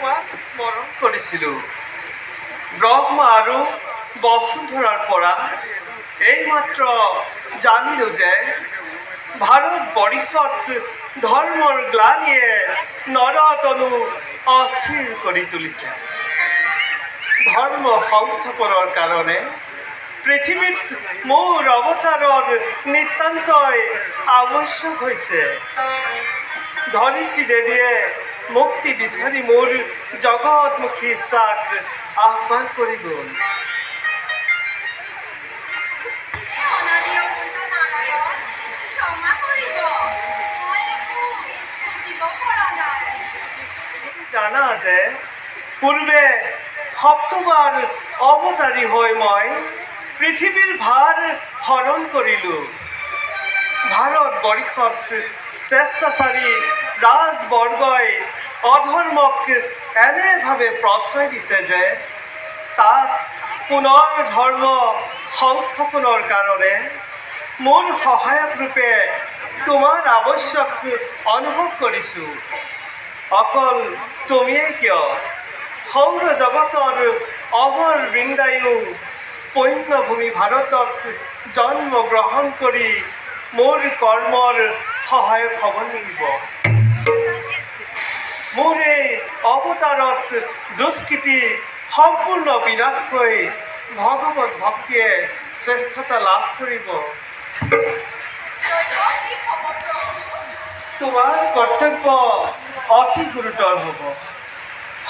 তোমাক স্মৰণ কৰিছিলোঁ। ব্ৰহ্মা আৰু বসুন্ধৰাৰ পৰা এইমাত্ৰ জানিলোঁ যে ভাৰতবৰ্ষত ধৰ্মৰ গ্লানিয়ে নৰতনু অস্থিৰ কৰি তুলিছে। ধৰ্ম সংস্থাপনৰ কাৰণে পৃথিৱীত মোৰ অৱতাৰৰ নিতান্তই আৱশ্যক হৈছে। ধৰিত্ৰী দেৱীয়ে মুক্তি বিচাৰি মোৰ জগতমুখী ইচ্ছাক আহ্বান কৰি গ'ল। জানা যে পূৰ্বে সপ্তবাৰ অৱতাৰী হৈ মই পৃথিৱীৰ ভাৰ হৰণ কৰিলোঁ। ভাৰতবৰ্ষত স্বেচ্ছাচাৰী ৰাজবৰ্গই অধৰ্মক এনেভাৱে প্ৰশ্ৰয় দিছে যে তাক পুনৰ ধৰ্ম সংস্থাপনৰ কাৰণে মোৰ সহায়ক ৰূপে তোমাৰ আৱশ্যক অনুভৱ কৰিছোঁ। অকল তুমিয়েই কিয়, সৌৰজগতৰ অমৰ বৃন্দায়ো পুণ্যভূমি ভাৰতত জন্মগ্ৰহণ কৰি মোৰ কৰ্মৰ সহায়ক হ'ব লাগিব। মোৰ এই অৱতাৰত দুষ্কৃতি সম্পূৰ্ণ বিনাশ হৈ ভগৱত ভক্তিয়ে শ্ৰেষ্ঠতা লাভ কৰিব। তোমাৰ কৰ্তব্য অতি গুৰুতৰ হ'ব।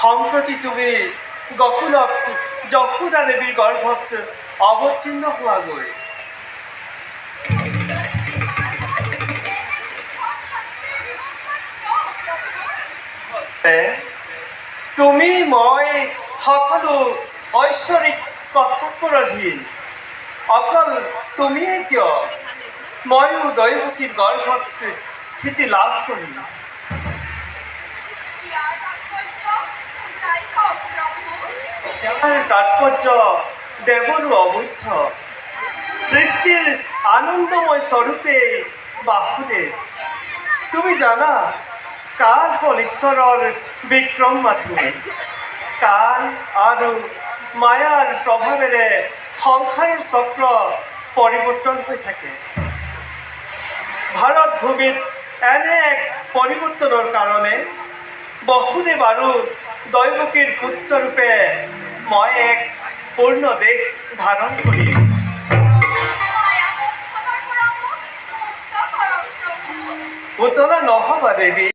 সম্প্ৰতি তুমি গকুলত যশোদা দেৱীৰ গৰ্ভত অৱতীৰ্ণ হোৱাগৈ। তুমি মই সকলো ঐশ্বৰিক কৰ্তব্যৰ অধীন। অকল তুমিয়েই কিয়, ময়ো দৈৱকীৰ গৰ্ভত স্থিতি লাভ কৰিম। ইয়াৰ তাৎপৰ্য দেৱৰো অবৈধ। সৃষ্টিৰ আনন্দময় স্বৰূপেই বাসুদেৱ। তুমি জানা কাল হ'ল ঈশ্বৰৰ বিক্ৰম মাথো। কাল আৰু মায়াৰ প্ৰভাৱেৰে সংসাৰৰ চক্ৰ পৰিৱৰ্তন হৈ থাকে। ভাৰত ভূমিত এনে এক পৰিৱৰ্তনৰ কাৰণে বসুদেৱ আৰু দৈৱকীৰ পুত্ৰৰূপে মই এক পূৰ্ণ দেশ ধাৰণ কৰিম। উতলা নহবা দেৱী।